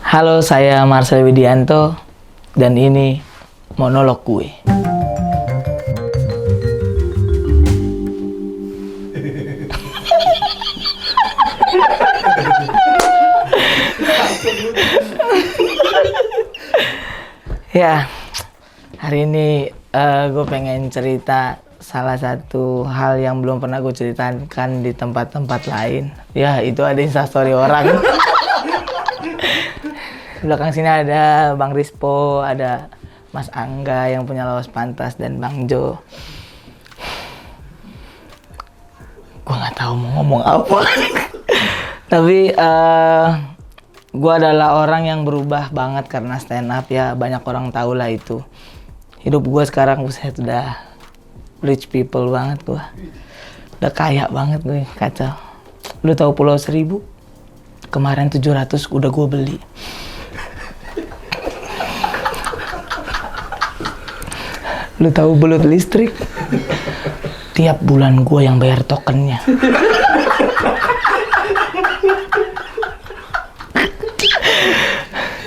Halo, saya Marcel Widianto dan ini monolog gue. Ya, hari ini gue pengen cerita salah satu hal yang belum pernah gue ceritakan di tempat-tempat lain. Ya, itu ada instastory orang. Belakang sini ada Bang Rispo, ada Mas Angga yang punya Lawas Pantas, dan Bang Jo. Gue nggak tahu mau ngomong apa. Tapi gue adalah orang yang berubah banget karena stand up, ya banyak orang tahu lah itu. Hidup gue sekarang buset udah rich people banget gue. Udah kaya banget gue, kacau. Lu tahu Pulau Seribu? Kemarin 700 udah gue beli. Lu tahu belut listrik? Tiap bulan gue yang bayar tokennya.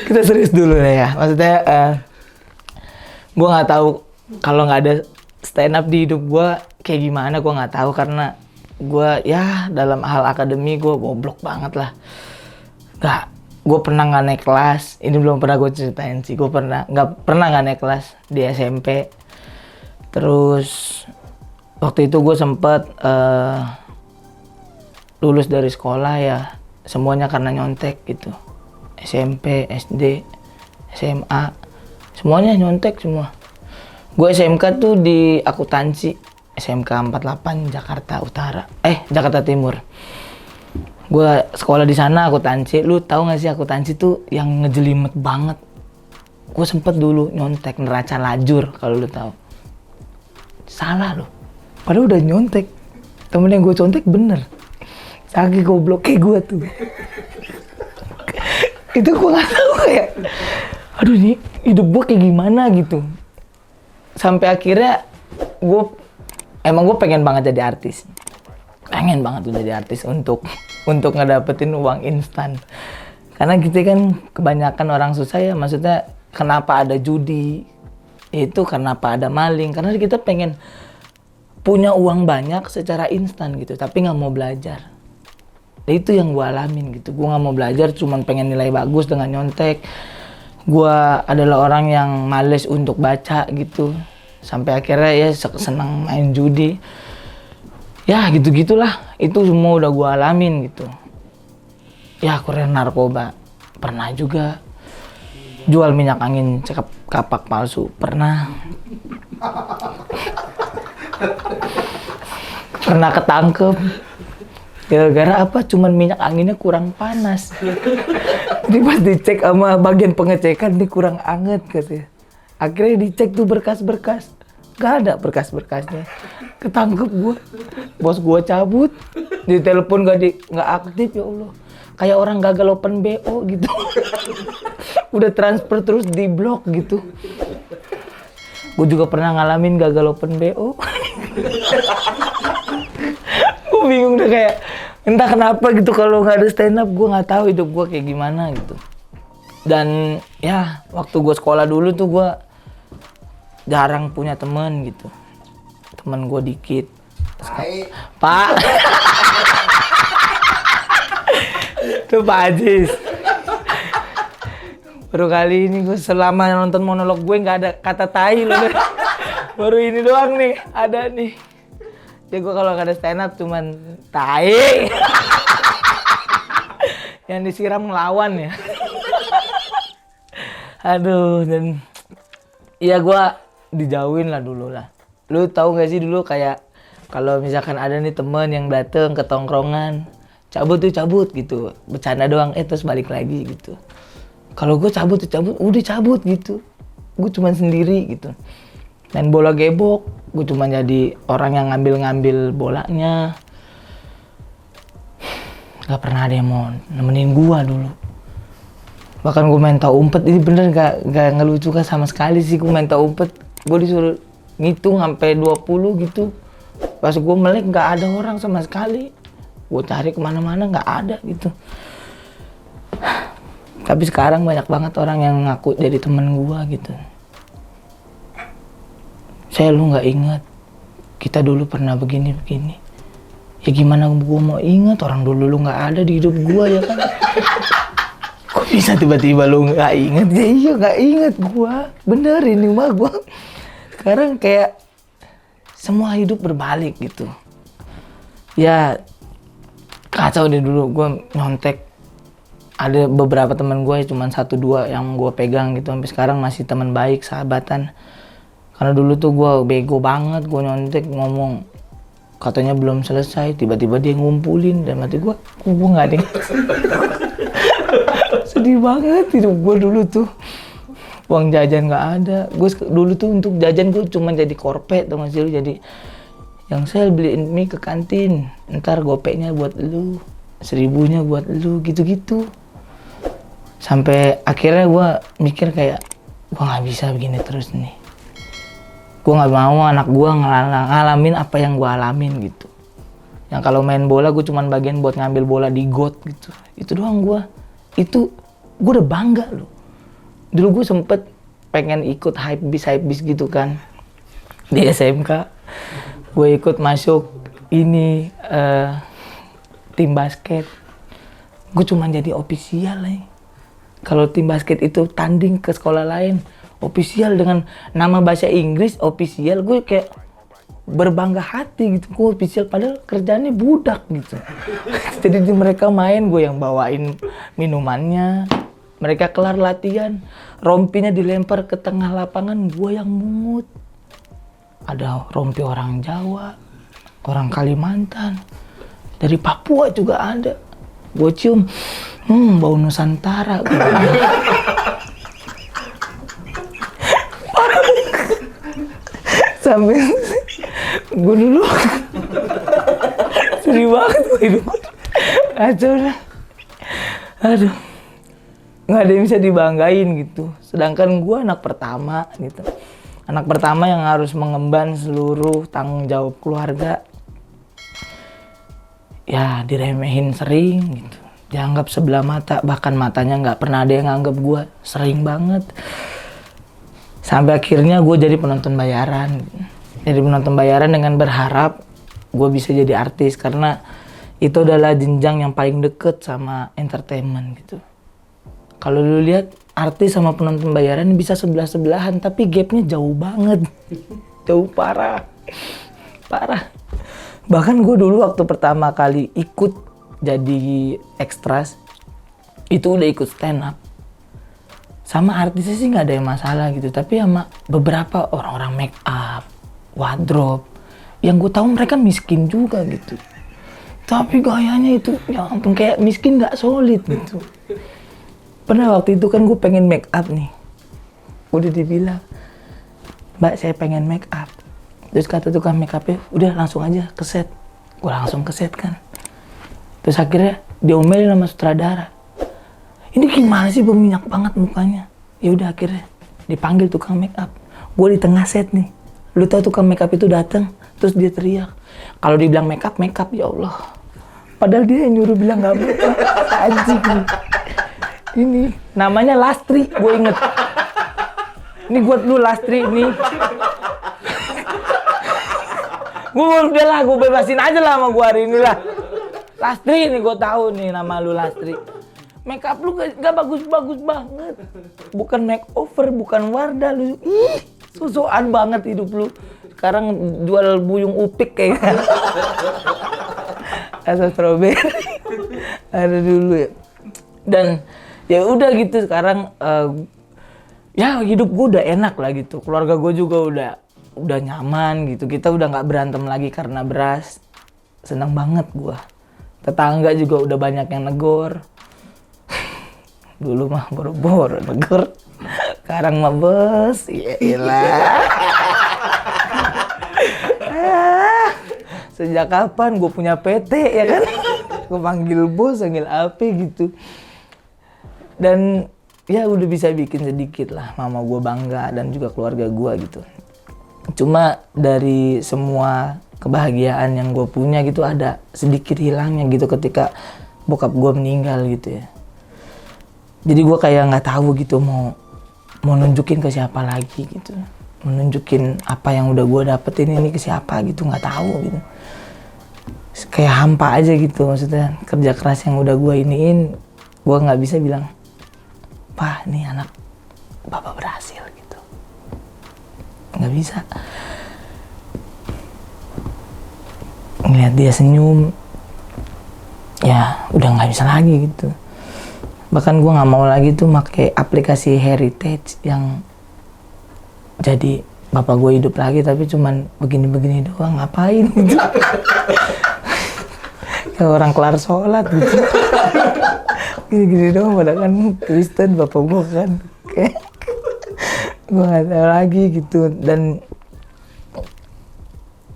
Kita serius dulu ya. Maksudnya gue nggak tahu kalau nggak ada stand up di hidup gue kayak gimana. Gue nggak tahu karena gue ya dalam hal akademi gue goblok banget lah. Gue pernah nggak naik kelas. Ini belum pernah gue ceritain sih. Gue nggak pernah naik kelas di SMP. Terus waktu itu gue sempet lulus dari sekolah ya semuanya karena nyontek gitu. SMP, SD, SMA, semuanya nyontek semua. Gue SMK tuh di akuntansi, SMK 48 Jakarta Utara, Jakarta Timur. Gue sekolah di sana akuntansi. Lu tahu nggak sih akuntansi tuh yang ngejelimet banget. Gue sempet dulu nyontek neraca lajur, kalau lu tahu. Salah lu, padahal udah nyontek. Temen yang gue contek bener, saking goblok kayak gue tuh. Itu gue nggak tahu kayak, aduh nih hidup gue kayak gimana gitu. Sampai akhirnya gue pengen banget jadi artis, pengen banget tuh jadi artis untuk ngedapetin uang instan. Karena gitu kan kebanyakan orang susah ya, maksudnya kenapa ada judi, itu kenapa ada maling, karena kita pengen punya uang banyak secara instan gitu, tapi nggak mau belajar. Nah, itu yang gue alamin gitu. Gue nggak mau belajar, cuman pengen nilai bagus dengan nyontek. Gue adalah orang yang males untuk baca gitu. Sampai akhirnya ya senang main judi. Ya gitu-gitulah. Itu semua udah gue alamin gitu. Ya kurir narkoba pernah juga. Jual minyak angin kapak palsu pernah. Pernah ketangkep. Gara-gara apa? Cuman minyak anginnya kurang panas. Jadi pas dicek sama bagian pengecekan, ini kurang anget katanya. Akhirnya dicek tuh berkas-berkas. Gak ada berkas-berkasnya. Ketangkep gue. Bos gue cabut. Di telepon gak aktif, ya Allah. Kayak orang gagal open BO gitu. Udah transfer terus di blok gitu. Gue juga pernah ngalamin gagal open BO. Gue bingung deh, kayak entah kenapa gitu kalau nggak ada stand up gue nggak tahu hidup gue kayak gimana gitu. Dan ya waktu gue sekolah dulu tuh gue jarang punya temen gitu. Temen gue dikit. Pak. Tuh Pak Ajis. Baru kali ini gue selama nonton monolog gue nggak ada kata tai loh. Baru ini doang nih ada nih. Ya gue kalau nggak ada stand up cuman tai. Yang disiram ngelawan ya. Aduh, dan ya gue dijauhin lah dulu lah. Lu tahu nggak sih dulu kayak kalau misalkan ada nih temen yang dateng ke tongkrongan, cabut gitu, bercanda doang, terus balik lagi gitu. Kalau gue cabut, udah cabut gitu. Gue cuman sendiri gitu. Main bola gebok, gue cuma jadi orang yang ngambil bolanya. Gak pernah ada yang mau nemenin gue dulu. Bahkan gue main tahu umpet, ini bener gak ngelucu kan sama sekali sih. Gue main tahu umpet, gue disuruh ngitung sampai 20 gitu. Pas gue melek gak ada orang sama sekali. Gue cari kemana-mana gak ada gitu. Tapi sekarang banyak banget orang yang ngaku jadi temen gua gitu. Lu nggak ingat kita dulu pernah begini. Ya gimana gua mau ingat, orang dulu lu nggak ada di hidup gua ya kan. Kok bisa tiba-tiba lu nggak ingat? Ya iya nggak ingat gua. Bener ini mah gua. Sekarang kayak semua hidup berbalik gitu. Ya kacau deh dulu gua nyontek. Ada beberapa teman gue cuma 1-2 yang gue pegang gitu, sampai sekarang masih teman baik, sahabatan. Karena dulu tuh gue bego banget, gue nyontek ngomong katanya belum selesai, tiba-tiba dia ngumpulin dan mati gue nggak ada. Sedih banget hidup gue dulu tuh. Uang jajan nggak ada. Gue dulu tuh untuk jajan gue cuma jadi korpet, tau gak sih lu, jadi yang saya beliin mie ke kantin, ntar gopeknya buat lu, 1000-nya buat lu, gitu-gitu. Sampai akhirnya gue mikir kayak, gue nggak bisa begini terus nih. Gue nggak mau anak gue ngalamin apa yang gue alamin gitu. Yang kalau main bola gue cuman bagian buat ngambil bola di got gitu. Itu doang gue. Itu gue udah bangga loh. Dulu gue sempet pengen ikut hype bis gitu kan. Di SMK gue ikut masuk ini tim basket. Gue cuman jadi ofisial nih. Kalau tim basket itu tanding ke sekolah lain, ofisial dengan nama bahasa Inggris, ofisial, gue kayak berbangga hati gitu. Gue ofisial padahal kerjaannya budak gitu. Jadi mereka main, gue yang bawain minumannya. Mereka kelar latihan, rompinya dilempar ke tengah lapangan, gue yang mungut. Ada rompi orang Jawa, orang Kalimantan, dari Papua juga ada. Gue cium, bau Nusantara. Sampai gue dulu sedih banget gue hidup. Kacau dah. Aduh, nggak ada yang bisa dibanggain gitu. Sedangkan gue anak pertama gitu. Anak pertama yang harus mengemban seluruh tanggung jawab keluarga. Ya diremehin sering gitu, dianggap sebelah mata, bahkan matanya nggak pernah ada yang nganggap gue, sering banget. Sampai akhirnya gue jadi penonton bayaran. Jadi penonton bayaran dengan berharap gue bisa jadi artis, karena itu adalah jenjang yang paling deket sama entertainment gitu. Kalau lu lihat artis sama penonton bayaran bisa sebelah-sebelahan, tapi gapnya jauh banget. Jauh parah. Bahkan gue dulu waktu pertama kali ikut jadi ekstras, itu udah ikut stand up. Sama artisnya sih nggak ada yang masalah gitu, tapi sama beberapa orang-orang make up, wardrobe, yang gue tahu mereka miskin juga gitu. Tapi gayanya itu, ya ampun, kayak miskin nggak solid gitu. Pernah waktu itu kan gue pengen make up nih, udah dibilang, Mbak saya pengen make up. Terus kata tukang make up-nya, udah langsung aja ke set. Gue langsung ke set kan. Terus akhirnya diomelin sama sutradara. Ini gimana sih berminyak banget mukanya? Ya udah akhirnya dipanggil tukang make up. Gue di tengah set nih. Lu tahu tukang make up itu datang, terus dia teriak. Kalau dibilang make up ya Allah. Padahal dia yang nyuruh bilang nggak make up. Anjing. Ini namanya Lastri, gue inget. Ini buat lu Lastri nih. Gue udah lah, gue bebasin aja lah sama gue hari ini lah. Lastri nih, gue tahu nih nama lu Lastri. Make up lu gak bagus-bagus banget. Bukan makeover, bukan Wardah lu. Ih, sosokan banget hidup lu. Sekarang jual buyung upik kayaknya. Rasa strawberry. Ada dulu ya. Dan ya udah gitu sekarang. Ya hidup gue udah enak lah gitu. Keluarga gue juga udah nyaman gitu, kita udah nggak berantem lagi karena beras. Seneng banget gua. Tetangga juga udah banyak yang negor. Dulu mah boro-boro negor, sekarang mah bos, iyalah. Sejak kapan gue punya PT ya kan? Gue panggil bos, panggil apa gitu. Dan ya udah bisa bikin sedikit lah mama gue bangga dan juga keluarga gue gitu. Cuma dari semua kebahagiaan yang gue punya gitu ada sedikit hilangnya gitu ketika bokap gue meninggal gitu ya. Jadi gue kayak nggak tahu gitu mau nunjukin ke siapa lagi gitu, menunjukin apa yang udah gue dapetin ini ke siapa gitu, nggak tahu gitu. Kayak hampa aja gitu, maksudnya kerja keras yang udah gue iniin, gue nggak bisa bilang, "Pak, nih anak Bapak berhasil," gitu. Nggak bisa. Ngeliat dia senyum, ya udah nggak bisa lagi gitu. Bahkan gue nggak mau lagi tuh pakai aplikasi Heritage yang jadi bapak gue hidup lagi tapi cuman begini-begini doang, ngapain gitu. Kayak orang kelar sholat gitu. Gini-gini doang, padahal kan Kristen bapak gue kan. Kayak gue nggak tahu lagi gitu, dan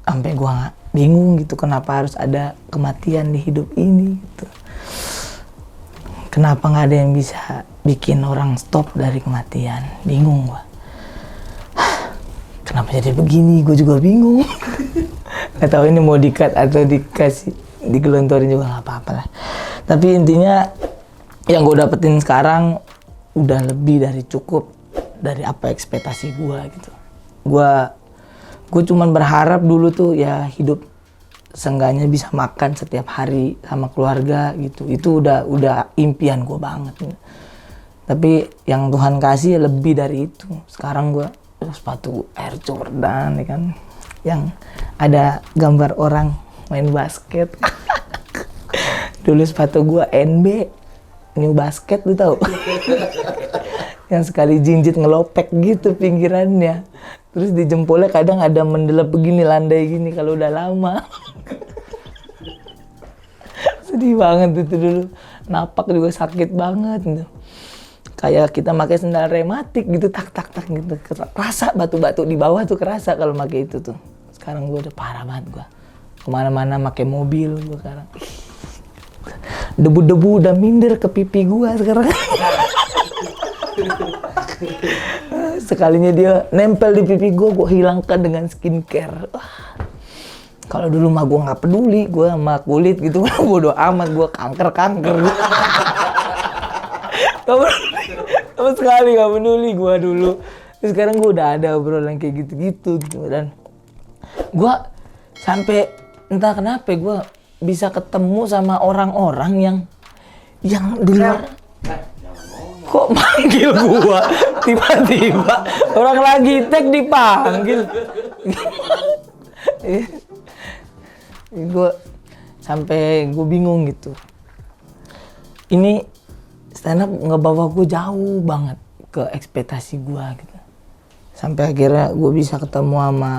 sampai gue bingung gitu kenapa harus ada kematian di hidup ini gitu. Kenapa nggak ada yang bisa bikin orang stop dari kematian? Bingung gua. Kenapa jadi begini? Gue juga bingung. Gak tahu ini mau di-cut atau dikasih digelontorin juga nggak apa-apa lah. Tapi intinya yang gue dapetin sekarang udah lebih dari cukup dari apa ekspektasi gue gitu. Gue cuman berharap dulu tuh ya hidup seenggaknya bisa makan setiap hari sama keluarga gitu. Itu udah impian gue banget gitu. Tapi yang Tuhan kasih lebih dari itu. Sekarang gue sepatu Air Jordan ya kan, yang ada gambar orang main basket. Dulu sepatu gue NB New Basket, lu tahu? Yang sekali jinjit ngelopek gitu pinggirannya. Terus di jempolnya kadang ada mendelep begini, landai gini kalau udah lama. Sedih banget itu dulu. Napak juga sakit banget gitu. Kayak kita pakai sendal rematik gitu, tak gitu. Kerasa batu-batu di bawah tuh kerasa kalau pakai itu tuh. Sekarang gue udah parah banget gue. Kemana-mana pakai mobil gue sekarang. Debu-debu udah minder ke pipi gue sekarang. Sekalinya dia nempel di pipi gue hilangkan dengan skincare. Kalau dulu mah gue nggak peduli, gue sama kulit gitu, bodo amat, gue kanker. Sama sekali nggak peduli gue dulu. Terus sekarang gue udah ada obrolan kayak gitu, dan gue sampai entah kenapa gue bisa ketemu sama orang-orang yang di luar. Kok manggil gua tiba-tiba orang lagi tag dipanggil. Gue sampai gue bingung gitu. Ini stand up ngebawa gue jauh banget ke ekspektasi gue gitu. Sampai akhirnya gue bisa ketemu sama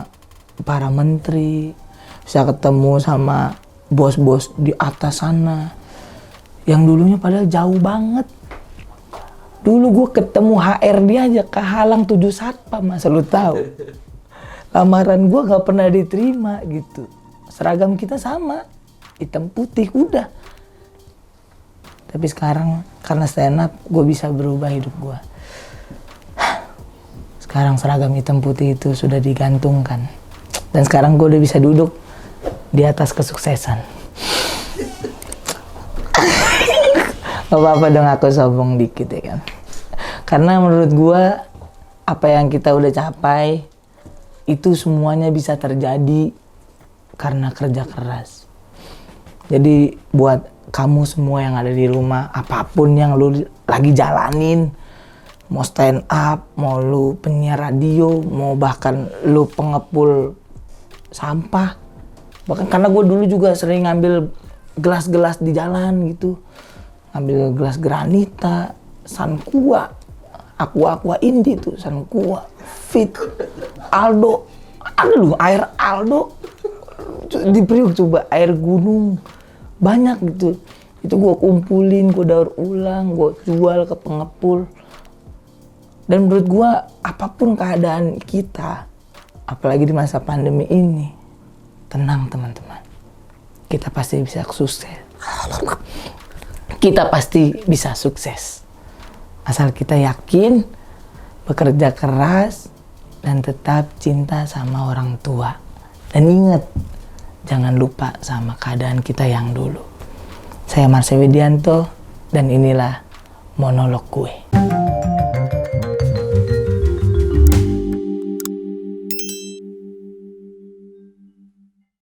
para menteri, bisa ketemu sama bos-bos di atas sana yang dulunya padahal jauh banget. Dulu gue ketemu HRD aja kehalang 7 satpam, masa lu tahu? Lamaran gue gak pernah diterima gitu. Seragam kita sama, hitam putih, udah. Tapi sekarang karena stand up, gue bisa berubah hidup gue. Sekarang seragam hitam putih itu sudah digantungkan. Dan sekarang gue udah bisa duduk di atas kesuksesan. Gak apa-apa dong aku sombong dikit ya kan. Karena menurut gue apa yang kita udah capai itu semuanya bisa terjadi karena kerja keras. Jadi buat kamu semua yang ada di rumah, apapun yang lu lagi jalanin, mau stand up, mau lu penyiar radio, mau bahkan lu pengepul sampah. Bahkan karena gue dulu juga sering ngambil gelas-gelas di jalan gitu. Ngambil gelas granita, Sanqua, Aqua Indi tuh, Sanqua, Fit, Aldo. Ada loh air Aldo. Di Priok coba air gunung. Banyak gitu. Itu gue kumpulin, gue daur ulang, gue jual ke pengepul. Dan menurut gue apapun keadaan kita, apalagi di masa pandemi ini, tenang teman-teman. Kita pasti bisa sukses. Kita pasti bisa sukses. Asal kita yakin, bekerja keras, dan tetap cinta sama orang tua. Dan ingat, jangan lupa sama keadaan kita yang dulu. Saya Marsha Widianto, dan inilah monolog gue.